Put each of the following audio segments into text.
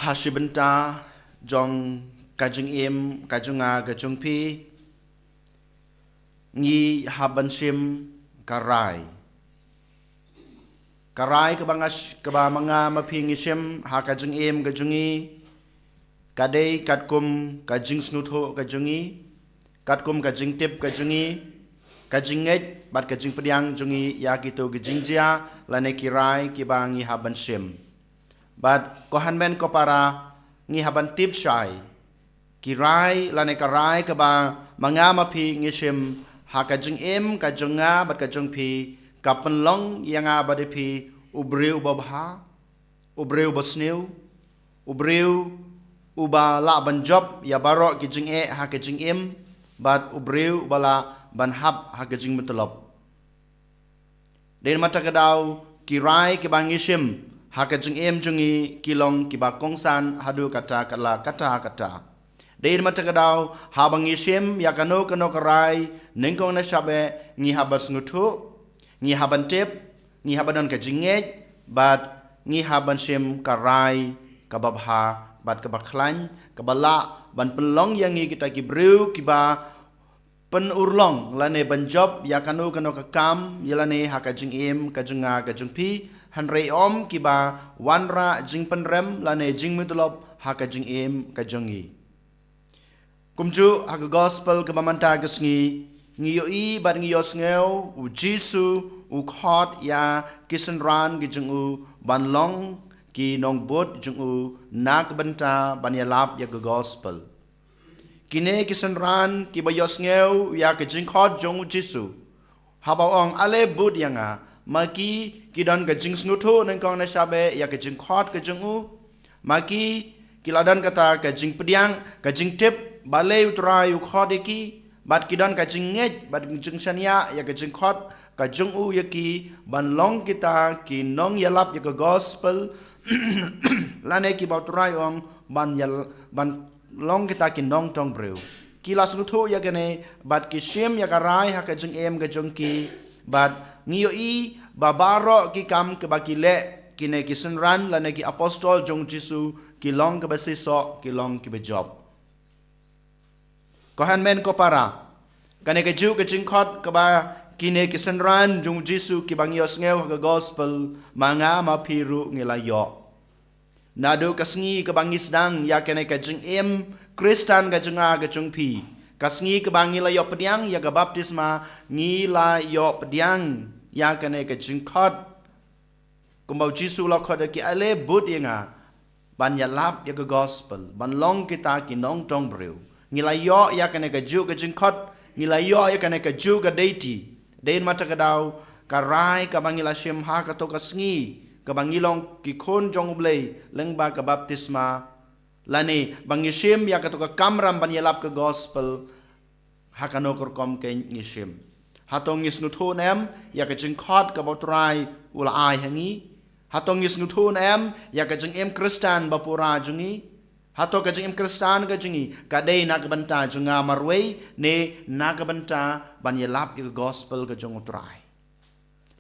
Hasibenta jong kajung im kajunga kajung pi ngi habansim karai kebamanga mapingi sim ha kajung im kajungi kadai katkum kajing snutho kajungi katkum kajing tip kajungi kajing ngej bat kajing pediang jungi ya gitu kajing jia lane kirai kibangi habansim bat kohan men ko para ngi haban tip shai kirai lane karai keba manga mapi ngisim ha kajung im kajunga bat kajung pi kapen long yang abade pi ubreu babha ubreu basneu ubreu uba la ban job ya barok kijing ha kijing im bat ubreu bala ban hab ha kijing mutlop den mata kadau kirai ke bangisim ha kijing im jungi kilong kiba kongsan hadu kata den mata kadau ha bangisim ya kano karai nengkong na shabe ngi habas ngutu ngi haban tip ngi habadan kijing bat ngi haban sim karai kababha bat kabaklan kabala ban penlong yang kita kibreu kiba pen urlong lane ban job ya kanu kakam yalane hakajing im kajunga kajung pi hanrei om kiba wanra jing penrem lane jing mutulop hakajing im kajungi kumju hak gospel kabamanta gesngi ngiyoi bat ngiyos ngeu u jisu u khot ya kisenran gijung u banlong ki nong bot jung u nak benta banyalap ya gospel kine kisenran ki bayos ngeu ya ke jing khot jung u jisu habaong ale bud yanga maki kidon ke jing snutho nang kong na sabe ya ke jing khot ke jung u maki kiladan kata ke jing pediang ke jing tip balai utrai u khot iki bat kidon ka jing ngej bat jing sania ya ka jing khot ka jung u ya ki ban long kita ki nong yalap ya ka gospel lane ki bauturai ong ban long kita ki nong tong breu ki lasnu tho ya gane bat ki shem ya ka rai ha ka jing em ka jung ki bat ngiyo i babaro ki kam ke ba ki le ki ne ki senran lane ki apostol jong jisu ki long ka ba siso ki long ki ba job kohan men ko para kane ke ju ke jingkhot ke ba kine ke senran jung jisu ki bangios ngeu ke gospel manga ma piru ngelayo nado kasngi ke bangis dang ya kane ke jing em kristan ke junga ke jung pi kasngi ke bangi layo pediang ya ke baptisma ngila yo pediang ya kane ke jingkhot kumbau jisu lo khot ki ale bud yenga ban ya lap ya ke gospel ban long kita ki nong tong breu ngilayo ya kane ke ju ke jingkhot ngilayo ya kane ke ju ke deity den mata kadau karai ka bangila shem ha ka to kasngi ka bangilong ki khon jong blei lengba ka baptisma lane bangishem ya ka to ka kamram ban yalap ke gospel ha kano korkom ke ngishem hatong ngisnu tho nem ya ka jingkhot ka botrai ula ai hangi hatong ngisnu tho nem ya ka jing em kristan bapura jungi hato ka jing kristan ka jingi kadai nak banta junga marwei ne nak banta ban yelap ke gospel ka jong utrai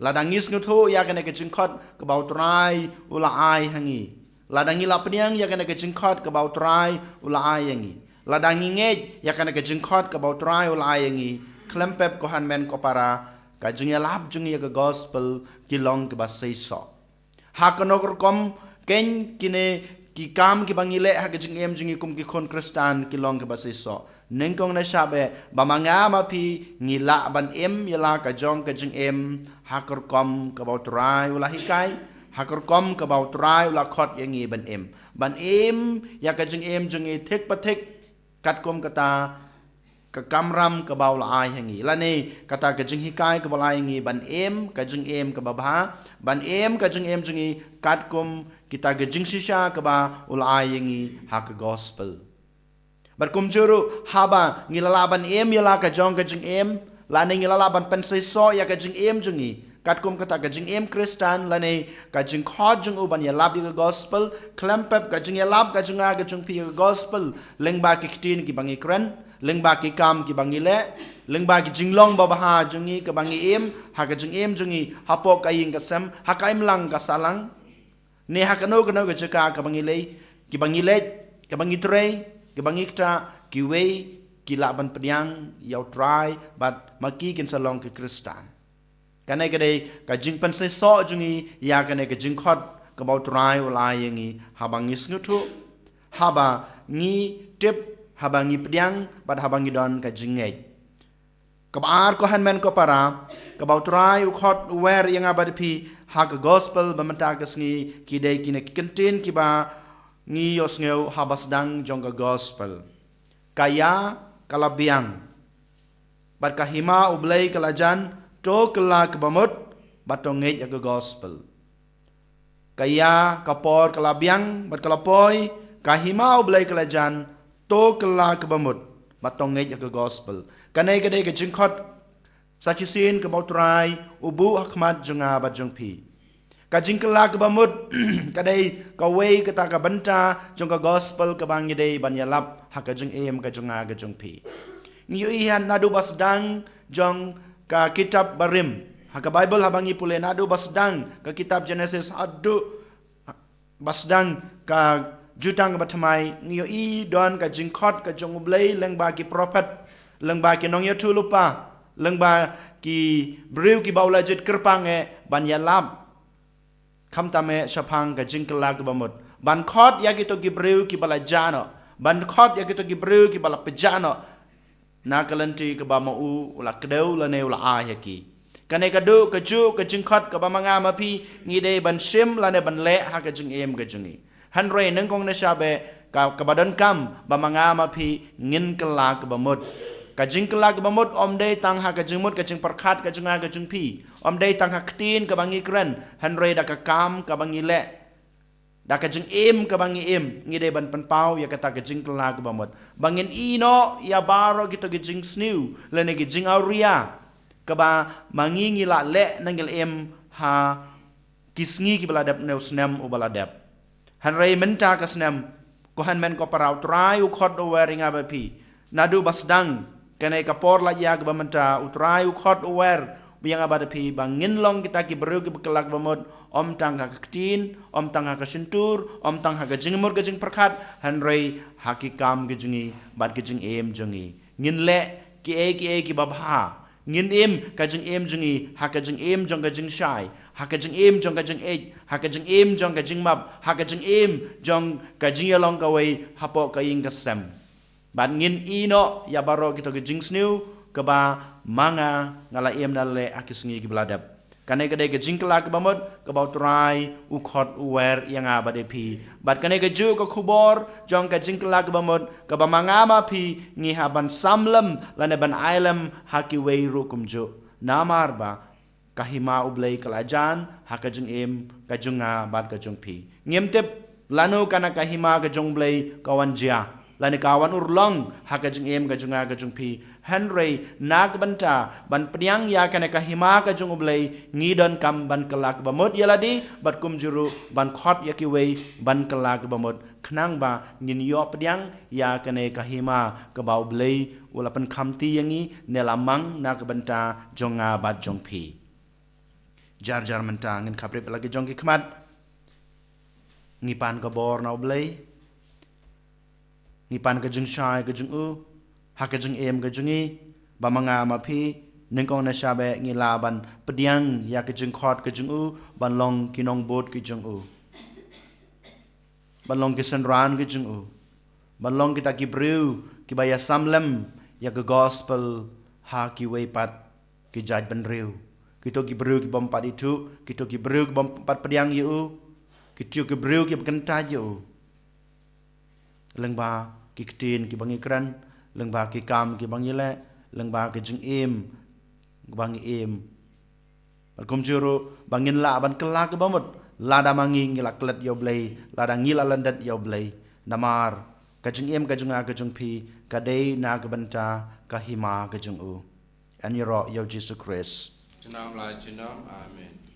ladangis ngutho ya kana ke jingkhot ka bautrai ula ai hangi ladangi lapniang ya kana ke jingkhot ka bautrai ula ai hangi ladangi ngej ya kana ke jingkhot ka bautrai ula ai hangi klempep ko han men ko para ka jing yelap jungi ka gospel kilong ke basaiso hakanok kom ken kine ki kam ki bangile ha jing em jingi kum ki khon kristan ki long ke basiso nengkong na sabe bamanga mapi ngila ban em yala ka jong ka jing em hakor kom ka bautrai ula hikai hakor kom ka bautrai ula khot yangi ban em ya ka jing em jingi thek pathek kat kom kata ka kamram ka baula ai hangi lane kata ka jing hikai ka balai ngi ban em ka jing em ka babha ban em ka jing em jingi kat kom kita ke jing shisha ke ba ulai yangi hak gospel berkum juru haba ngilalaban em yala ka jong ka jing em lane ngilalaban pensai so ya ka jing em jungi katkum kata ka jing em kristan lane ka jing khot jung uban ya lab ka gospel klempep ka jing ya lab ka junga ka jung pi ka gospel lengba ki ktin ki bangi kren lengba ki kam ki bangi le lengba ki jinglong ba ha jungi ka bangi em ha ka jing em jungi hapo ka ing ka sem ha ka im lang ka salang ne hakano ka no ka jaka ka bangi le ki bangi let ki bangi trei ki bangi kta ki wei ki la ban pediang yau try but maki kin salong ke Kristan kanai kadai ka jing pan se so jungi ya kanai ka jing khot ka bau try ulai yangi habang isnutu haba ngi tip haba ngi pediang but haba ngi don ka jing ngai kabar ko hanmen ko para ka bau try u khot wer yang abad pi ha ka gospel bamanta ka sngi ki dei ki ne kentin ki ba ngi yos ngeu habas dang jong ka gospel kaya kalabiang bat kahima ublay kalajan to kelak bamut batongej aga gospel kaya kapor kalabiang bat kalapoi kahima ublay kalajan to kelak bamut batongej aga gospel kanai kadai ke jingkhot sachisin ke bautrai ubu akmat junga bat jungpi ka jingkelak bamut kadai ka wei kata ka banta jong ka gospel ka bang yedei ban yalap haka jung em ka junga ka jungpi ngiyo ihan nadu basdang jong ka kitab barim haka bible habangi pule nadu basdang ka kitab Genesis adu basdang ka jutang batamai ngiyo i don ka jingkhot ka jong ublay lengba ki prophet lengba ki nong yatu lupa lengba ki briu ki baula jit kerpang ban yalap kham tame shapang ka jingkelak bamut ban khot ya ki to ki briu ki bala jano ban khot ya ki to ki briu ki bala pejano na kalanti ka ba mau ula kedeu la ne ula a ya ki kane ka du ka ju ka jingkhot ka ba manga ma pi ngi de ban sim la ne ban le ha ka jing em ka jungi han re nang kong na shabe ka badan kam ba manga ma pi ngin kelak bamut ka jing kelak bamut om de tang ha ka jingmut ka jing parkhat ka junga ka jing pi om de tang ha ktin ka bangi kran han re da ka kam ka bangi le da ka jing em ka bangi em ngi de ban pan pau ya ka ta ka jing kelak bamut bangin ino ya baro gitu ka jing sniu le ne ki jing auria ka ba mangi ngi la le nangil em ha kisngi ki bala dap ne usnam u bala dap han re menta ka snam ko han men ko parau trai u khot o wearing aba pi nadu basdang kanai kapor la ya ba menta utrai u khot wer biang abada pi bangin long kita ki beru ki bekelak bamot om tang ha ktin om tang ha kasintur om tang ha jingmur ka jing perkhat hanrei hakikam ki jingi bat ki jing em jingi ngin le ki ki babha ngin em ka jing em jingi ha ka jing em jong ka jing shai ha ka jing em jong ka jing e ha ka jing em jong ka jing map ha ka jing em jong ka jing long ka wei hapo ka ing ka sem ban ngin ino ya baro kita ke jing sniu ke ba manga ngala em dale akis ngi gibladap kanai kadai ke jing kelak bamot ke bau trai u khot u wer yang abade pi bat kanai ke ju ke khubor jong ke jing kelak bamot ke ba manga ma pi ngi haban samlam lane ban ailam haki wei rukum ju namar ba kahima ublei kalajan hakajung em kajunga bat kajung pi ngem tep lanu kana kahima kajung blei kawan jia lani kawan urlong hakajung em kajunga kajung pi henry nag banta ban pediang ya kana kahima kajung ublei ngidon kam ban kelak bamot yaladi bat kum juru ban khot yakiwei ban kelak bamot khnang ba ngin yo pediang ya kana kahima ka bau blei ulapan khamti yangi nelamang nag banta jonga bat jong pi jar menta ngin kaprip lagi jong ki khmat ngipan ka bor na ublei ngipan ka jung shai ka jung u ha ka jung em ka jungi ba manga ma phi ningkong na shabe ngilaban pediang ya ka jung khot ka jung u ban long kinong bot ki jung u ban long ki sanran ki jung u ban long kita ki brew ki ba ya samlam ya ka gospel ha ki wei pat ki jaj ban rew kita ki brew ki bom pat itu kita ki brew ki bom pat pediang yu kita ki brew ki bekenta yu lengba ki ktin ki bangi kran lengba ki kam ki bangi le lengba ki jing em bangi em kum juru bangin la ban kelak bamut lada mangi ngila klet yo blei lada ngila landat yo blei namar ka jing em ka junga ka jung pi ka dei na ka banta ka hima ka jung u an yoro yo Jesus Christ Amen.